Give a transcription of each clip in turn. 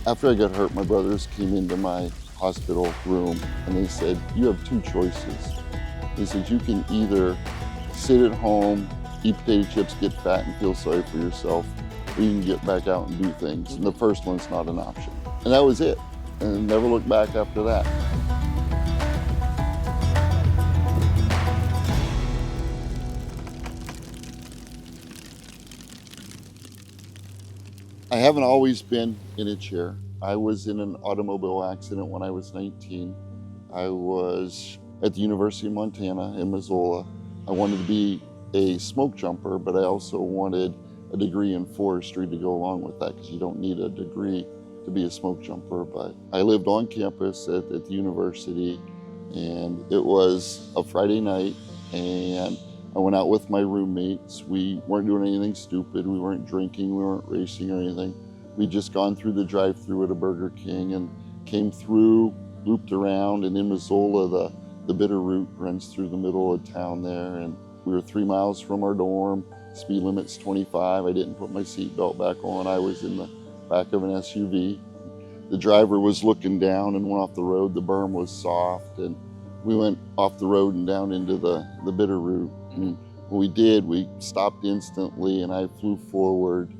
After I got hurt, my brothers came into my hospital room and they said, you have two choices. They said, you can either sit at home, eat potato chips, get fat and feel sorry for yourself, or you can get back out and do things. And the first one's not an option. And that was it. And never looked back after that. I haven't always been in a chair. I was in an automobile accident when I was 19. I was at the University of Montana in Missoula. I wanted to be a smoke jumper, but I also wanted a degree in forestry to go along with that, because you don't need a degree to be a smoke jumper. But I lived on campus at the university, and it was a Friday night, and I went out with my roommates. We weren't doing anything stupid. We weren't drinking, we weren't racing or anything. We'd just gone through the drive-thru at a Burger King and came through, looped around, and in Missoula, the Bitter Route runs through the middle of town there, and we were 3 miles from our dorm. Speed limit's 25. I didn't put my seatbelt back on. I was in the back of an SUV. The driver was looking down and went off the road. The berm was soft, and we went off the road and down into the Bitter Route. And when we did, we stopped instantly, and I flew forward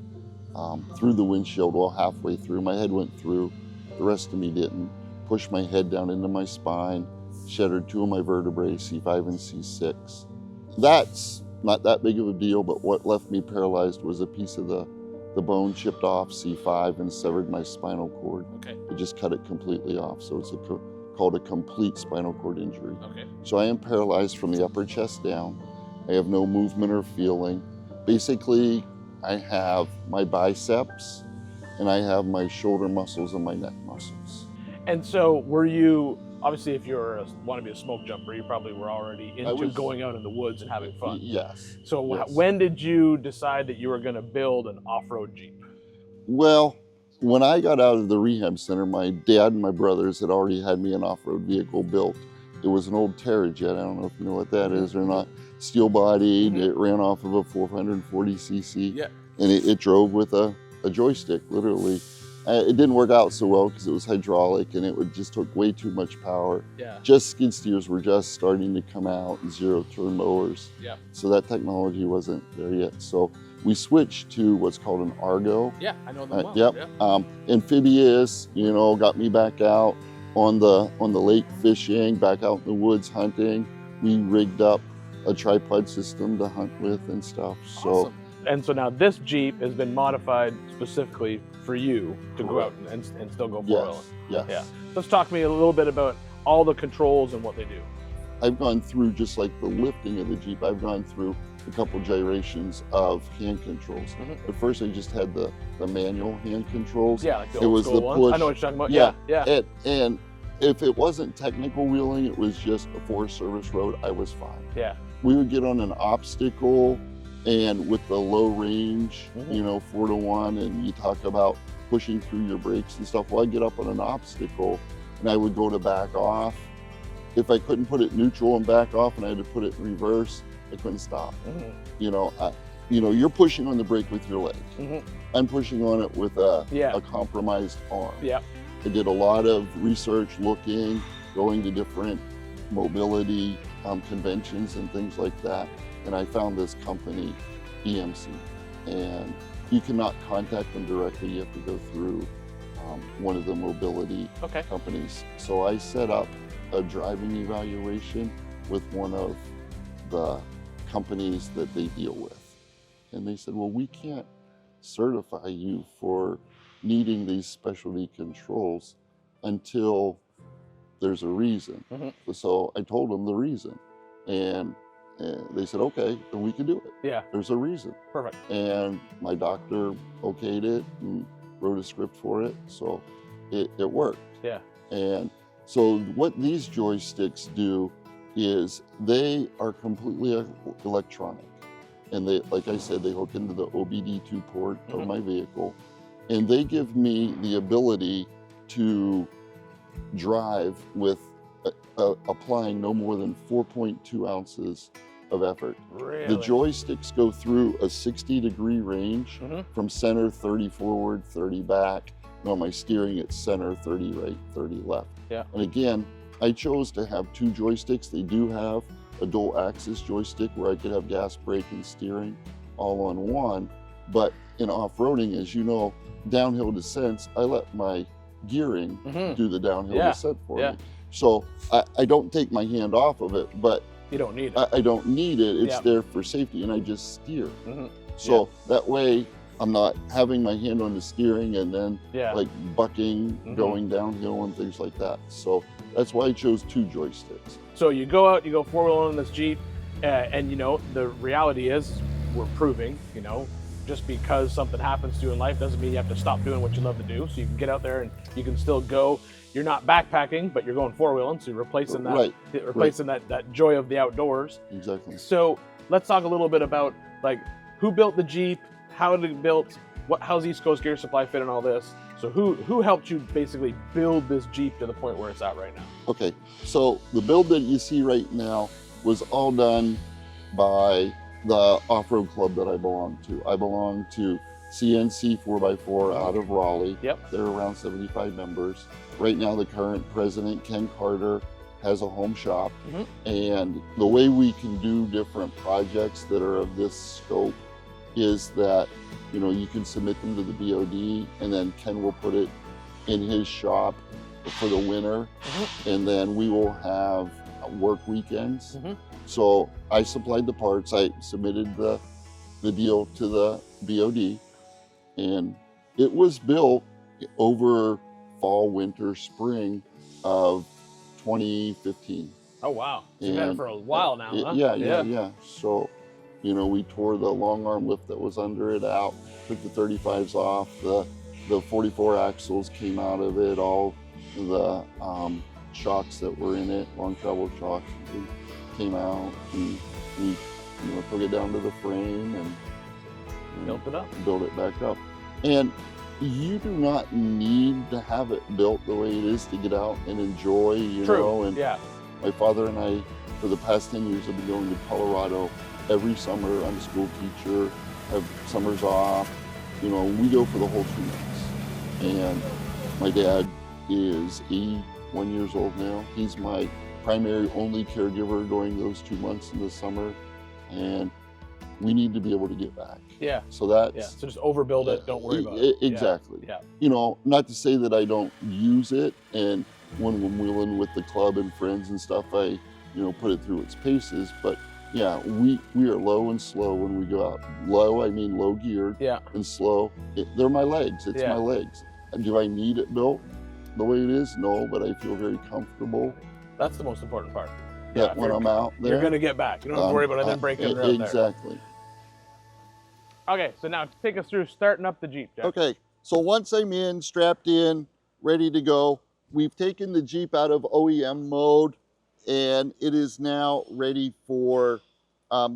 through the windshield. Well, halfway through, my head went through. The rest of me didn't. Pushed my head down into my spine, shattered 2 of my vertebrae, C5 and C6. That's not that big of a deal, but what left me paralyzed was a piece of the bone chipped off C5 and severed my spinal cord. Okay. It just cut it completely off, so it's called a complete spinal cord injury. Okay. So I am paralyzed from the upper chest down. I have no movement or feeling. Basically, I have my biceps and I have my shoulder muscles and my neck muscles. And so were you, obviously if you want to be a smoke jumper, you probably were already into going out in the woods and having fun. Yes. So yes. When did you decide that you were going to build an off-road Jeep? Well, when I got out of the rehab center, my dad and my brothers had already had me an off-road vehicle built. It was an old Terrijet. I don't know if you know what that is or not. Steel bodied, it ran off of a 440cc. Yeah. And it drove with a joystick, literally. It didn't work out so well because it was hydraulic and it just took way too much power. Yeah. Just skid steers were just starting to come out, and zero turn mowers. Yeah. So that technology wasn't there yet. So we switched to what's called an Argo. Yeah, I know them well. Yep. Yeah. Amphibious, got me back out on the lake fishing, back out in the woods hunting. We rigged up a tripod system to hunt with and stuff. Awesome. And so now this Jeep has been modified specifically for you to go out and still go four-wheeling. Yes. Yeah. Let's talk to me a little bit about all the controls and what they do. I've gone through, just like the lifting of the Jeep, I've gone through a couple gyrations of hand controls. At first I just had the manual hand controls. Yeah, like the old school ones. Push. I know what you're talking about. Yeah. And if it wasn't technical wheeling, it was just a Forest Service road, I was fine. Yeah. We would get on an obstacle, and with the low range, 4-to-1, and you talk about pushing through your brakes and stuff. Well, I'd get up on an obstacle and I would go to back off. If I couldn't put it neutral and back off and I had to put it in reverse, I couldn't stop. You're pushing on the brake with your leg. I'm pushing on it with a compromised arm. Yeah. I did a lot of research, going to different mobility conventions and things like that. And I found this company, EMC, and you cannot contact them directly. You have to go through one of the mobility companies. So I set up a driving evaluation with one of the companies that they deal with. And they said, well, we can't certify you for needing these specialty controls until there's a reason. So I told them the reason. And they said, okay, then we can do it. Yeah. There's a reason. Perfect. And my doctor okayed it and wrote a script for it. So it worked. Yeah. And so what these joysticks do is they are completely electronic. And they, like I said, they hook into the OBD2 port of my vehicle. And they give me the ability to drive with applying no more than 4.2 ounces of effort. Really? The joysticks go through a 60-degree range from center, 30 forward, 30 back, No, my steering, it's center, 30 right, 30 left. Yeah. And again, I chose to have 2 joysticks. They do have a dual axis joystick where I could have gas, brake, and steering all on one. But in off-roading, as you know, downhill descents, I let my gearing do the downhill descent for me. So I don't take my hand off of it, but you don't need it. I don't need it. It's there for safety, and I just steer. So that way, I'm not having my hand on the steering and then like bucking, going downhill and things like that. So that's why I chose 2 joysticks. So you go out, you go 4-wheeling in this Jeep, and you know, the reality is we're proving, you know, just because something happens to you in life doesn't mean you have to stop doing what you love to do. So you can get out there and you can still go. You're not backpacking, but you're going 4-wheeling, so you're replacing that, that joy of the outdoors. Exactly. So let's talk a little bit about like who built the Jeep, how did it built, how's East Coast Gear Supply fit in all this? So who helped you basically build this Jeep to the point where it's at right now? Okay, so the build that you see right now was all done by the off-road club that I belong to. I belong to CNC 4x4 out of Raleigh. Yep. They're around 75 members. Right now, the current president, Ken Carter, has a home shop. And the way we can do different projects that are of this scope is that, you know, you can submit them to the BOD, and then Ken will put it in his shop for the winter, and then we will have work weekends. So I supplied the parts, I submitted the deal to the BOD, and it was built over fall, winter, spring of 2015. Oh wow, so you've had it for a while now, huh? Yeah. So, you know, we tore the long arm lift that was under it out, took the 35s off, the 44 axles came out of it, all the shocks that were in it, long travel shocks, came out, and we, you know, took it down to the frame and built it up, built it back up. And you do not need to have it built the way it is to get out and enjoy, you know. And my father and I, for the past 10 years, have been going to Colorado every summer. I'm a school teacher, have summers off. You know, we go for the whole 2 months. And my dad is 81 years old now. He's my primary only caregiver during those 2 months in the summer. And we need to be able to get back. Yeah. So that's so just overbuild it, don't worry about it. Exactly. Yeah. You know, not to say that I don't use it, and when I'm wheeling with the club and friends and stuff, I, you know, put it through its paces. But yeah, we are low and slow when we go out. Low, I mean low geared. And slow, they're my legs. It's my legs. Do I need it built the way it is? No, but I feel very comfortable. That's the most important part. That when I'm out there, you're gonna get back. You don't have to worry about it then breaking it out there. Exactly. Okay, so now take us through starting up the Jeep, Jack. Okay, so once I'm in, strapped in, ready to go, we've taken the Jeep out of OEM mode, and it is now ready for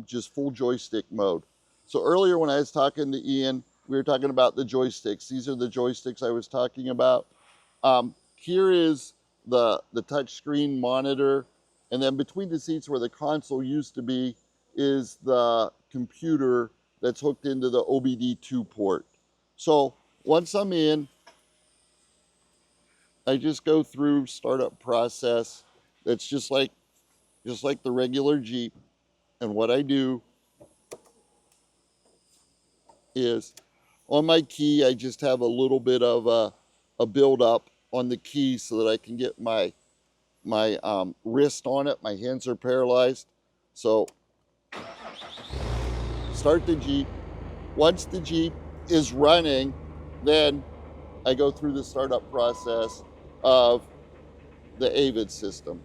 just full joystick mode. So earlier when I was talking to Ian, we were talking about the joysticks. These are the joysticks I was talking about. Here is the touch screen monitor, and then between the seats where the console used to be is the computer that's hooked into the OBD2 port. So once I'm in, I just go through startup process. That's just like the regular Jeep. And what I do is on my key, I just have a little bit of a build up on the key so that I can get my wrist on it. My hands are paralyzed. So start the Jeep. Once the Jeep is running, then I go through the startup process of the AEVIT system.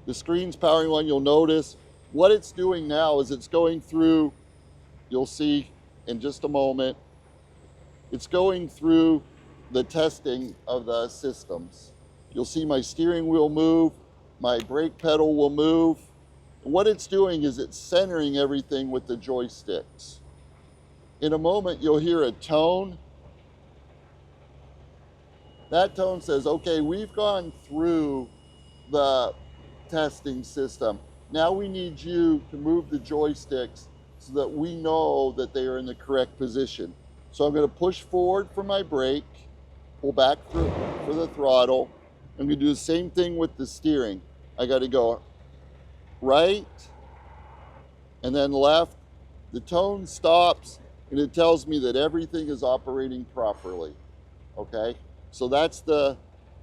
The screen's powering on. You'll notice what it's doing now is it's going through, you'll see in just a moment, it's going through the testing of the systems. You'll see my steering wheel move, my brake pedal will move. What it's doing is it's centering everything with the joysticks. In a moment, you'll hear a tone. That tone says, okay, we've gone through the testing system. Now we need you to move the joysticks so that we know that they are in the correct position. So I'm going to push forward for my brake, pull back for the throttle. I'm going to do the same thing with the steering. I got to go right and then left. The tone stops and it tells me that everything is operating properly. Okay, so that's the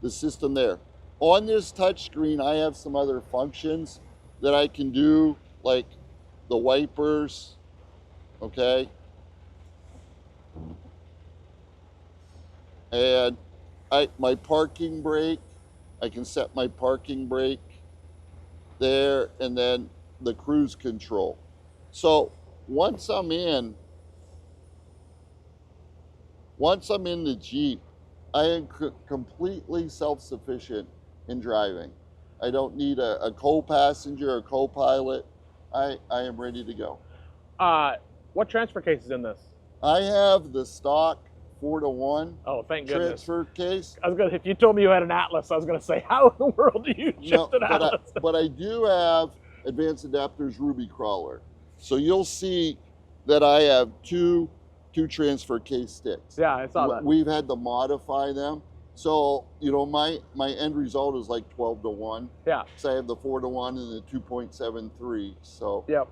system there. On this touch screen, I have some other functions that I can do, like the wipers. Okay, and my parking brake, I can set my parking brake there, and then the cruise control. So once I'm in the Jeep, I am completely self-sufficient in driving. I don't need a co-passenger or co-pilot. I am ready to go. What transfer case is in this? I have the stock 4-to-1 Oh, thank goodness. transfer case. If you told me you had an Atlas, I was gonna say, how in the world do you shift an Atlas? But I do have Advanced Adapters RubiCrawler. So you'll see that I have two transfer case sticks. Yeah, I saw that. We've had to modify them. So, you know, my end result is like 12-to-1. Yeah. So I have the 4-to-1 and the 2.73. So yep.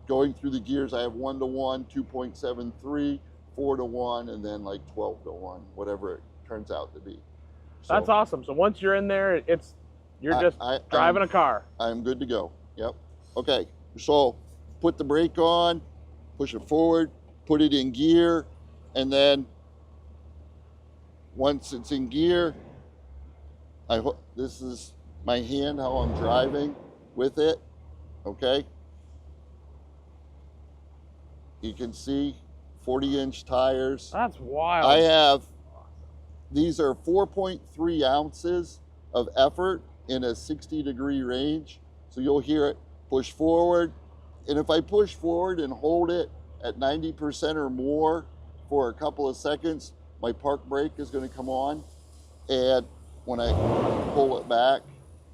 Going through the gears, I have 1-to-1, 2.73, 4-to-1, and then like 12-to-1, whatever it turns out to be. So, that's awesome. So once you're in there, you're just driving a car. I'm good to go. Yep. Okay. So put the brake on, push it forward, put it in gear, and then once it's in gear, this is my hand, how I'm driving with it. Okay. You can see 40-inch tires. That's wild. These are 4.3 ounces of effort in a 60-degree range. So you'll hear it push forward. And if I push forward and hold it at 90% or more for a couple of seconds, my park brake is going to come on. And when I pull it back,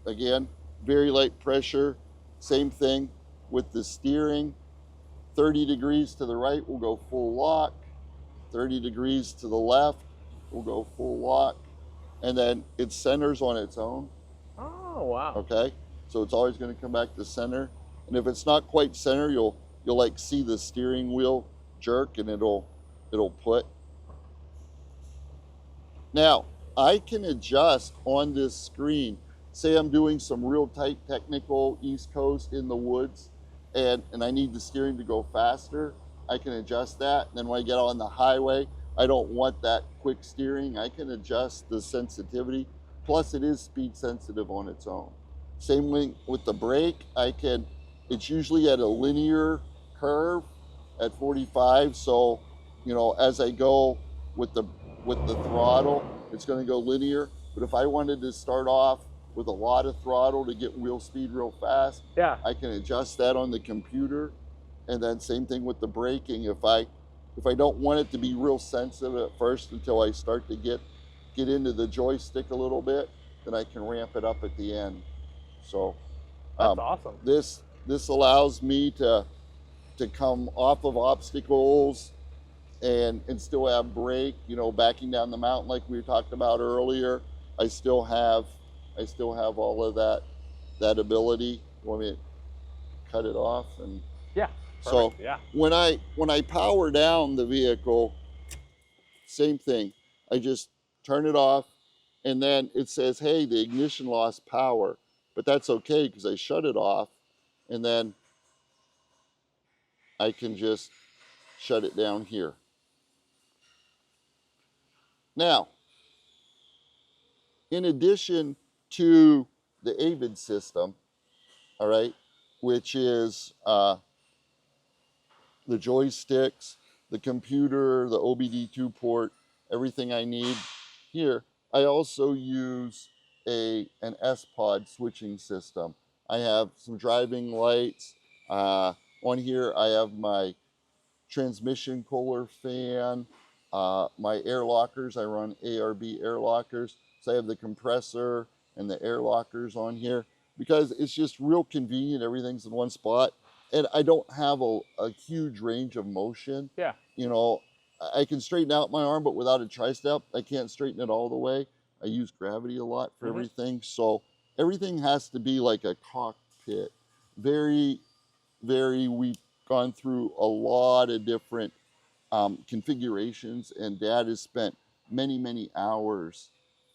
again, very light pressure. Same thing with the steering. 30 degrees to the right, we'll go full lock. 30 degrees to the left, we'll go full lock. And then it centers on its own. Oh, wow. Okay, so it's always going to come back to center. And if it's not quite center, you'll like see the steering wheel jerk and it'll put. Now, I can adjust on this screen. Say I'm doing some real tight technical East Coast in the woods and I need the steering to go faster. I can adjust that. And then when I get on the highway, I don't want that quick steering. I can adjust the sensitivity. Plus it is speed sensitive on its own. Same thing with the brake. It's usually at a linear curve at 45. So, you know, as I go with the throttle, it's going to go linear. But if I wanted to start off with a lot of throttle to get wheel speed real fast, yeah, I can adjust that on the computer. And then same thing with the braking. If I don't want it to be real sensitive at first until I start to get into the joystick a little bit, then I can ramp it up at the end. So that's awesome. This allows me to come off of obstacles and still have brake, you know, backing down the mountain like we talked about earlier. I still have all of that ability. You want me to cut it off? And yeah. Perfect. So yeah. when I power down the vehicle, same thing. I just turn it off and then it says, hey, the ignition lost power. But that's okay because I shut it off and then I can just shut it down here. Now, in addition to the AEVIT system, all right, which is the joysticks, the computer, the OBD2 port, everything I need here, I also use an S-Pod switching system. I have some driving lights. On here, I have my transmission cooler fan, my air lockers. I run ARB air lockers. So I have the compressor and the air lockers on here because it's just real convenient. Everything's in one spot. And I don't have a huge range of motion. Yeah. You know, I can straighten out my arm, but without a tri-step, I can't straighten it all the way. I use gravity a lot for everything. So everything has to be like a cockpit. Very, we've gone through a lot of different configurations, and Dad has spent many hours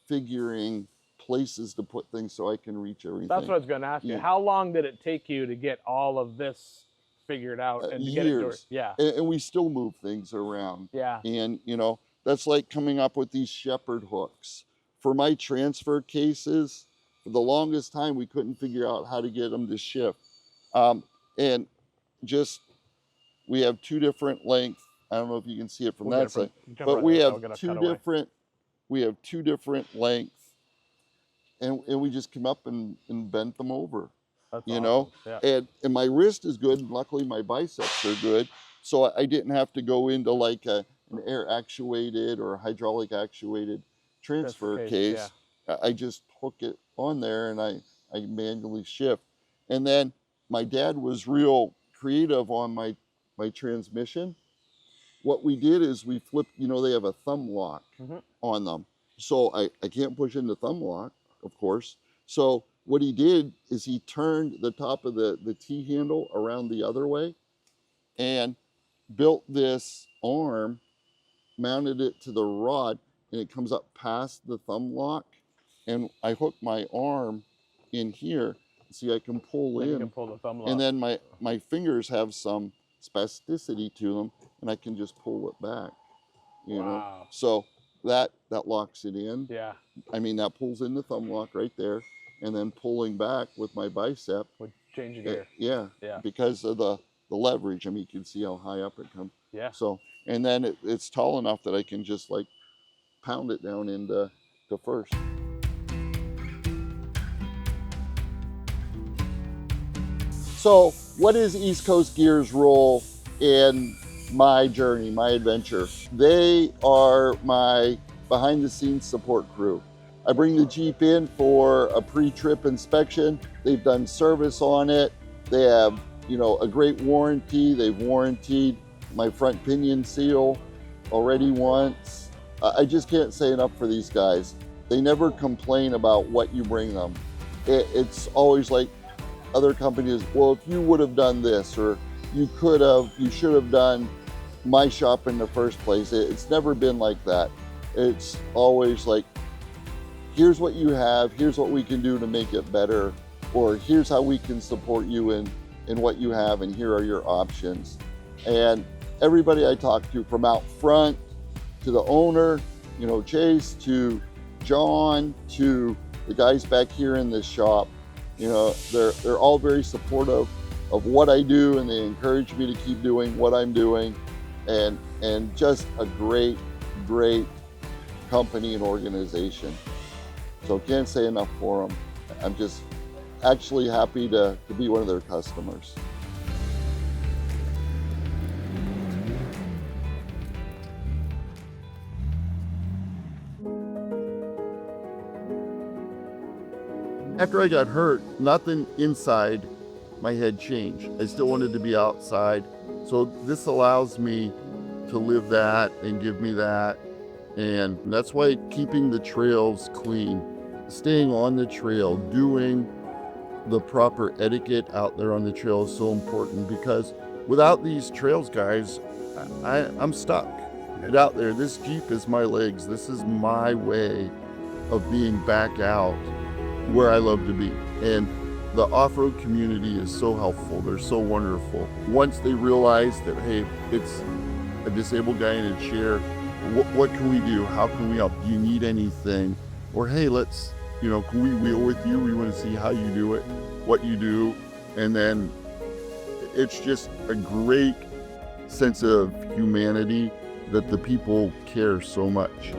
figuring places to put things so I can reach everything. That's what I was going to ask you. How long did it take you to get all of this figured out and to get it to work? Yeah. And we still move things around. Yeah. And you know, that's like coming up with these shepherd hooks. For my transfer cases, for the longest time, we couldn't figure out how to get them to shift. And just, we have two different lengths. I don't know if you can see it from that side, but we have two different lengths, and we just come up and bent them over. That's you awesome. know, yeah. and my wrist is good, and luckily my biceps are good, so I didn't have to go into like an air actuated or hydraulic actuated transfer case. Yeah. I just hook it on there and I manually shift. And then my dad was real creative on my transmission. What we did is we flipped, you know, they have a thumb lock on them. So I can't push into thumb lock, of course. So what he did is he turned the top of the T-handle around the other way and built this arm, mounted it to the rod, and it comes up past the thumb lock. And I hook my arm in here. See, I can pull in. You can pull the thumb lock. And then my fingers have some spasticity to them, and I can just pull it back. You know? So that locks it in. Yeah. I mean, that pulls in the thumb lock right there, and then pulling back with my bicep. Would change the gear. Yeah. Because of the leverage. I mean, you can see how high up it comes. Yeah. So, and then it's tall enough that I can just like pound it down into first. So what is East Coast Gear's role in my journey, my adventure? They are my behind the scenes support crew. I bring the Jeep in for a pre-trip inspection. They've done service on it. They have, you know, a great warranty. They've warrantied my front pinion seal already once. I just can't say enough for these guys. They never complain about what you bring them. It's always like other companies, well, if you would have done this, or you should have done my shop in the first place. It's never been like that. It's always like, here's what you have, here's what we can do to make it better, or here's how we can support you in what you have, and here are your options. And everybody I talk to, from out front to the owner, you know, Chase, to John, to the guys back here in this shop, you know, they're all very supportive of what I do, and they encourage me to keep doing what I'm doing, and just a great company and organization. So can't say enough for them. I'm just actually happy to be one of their customers. After I got hurt, nothing inside my head changed. I still wanted to be outside. So this allows me to live that and give me that. And that's why keeping the trails clean, staying on the trail, doing the proper etiquette out there on the trail is so important, because without these trails, guys, I'm stuck. Get out there. This Jeep is my legs. This is my way of being back out where I love to be. And the off-road community is so helpful. They're so wonderful. Once they realize that, hey, it's a disabled guy in a chair, what can we do? How can we help? Do you need anything? Or hey, let's, you know, can we wheel with you? We want to see how you do it, what you do. And then it's just a great sense of humanity that the people care so much.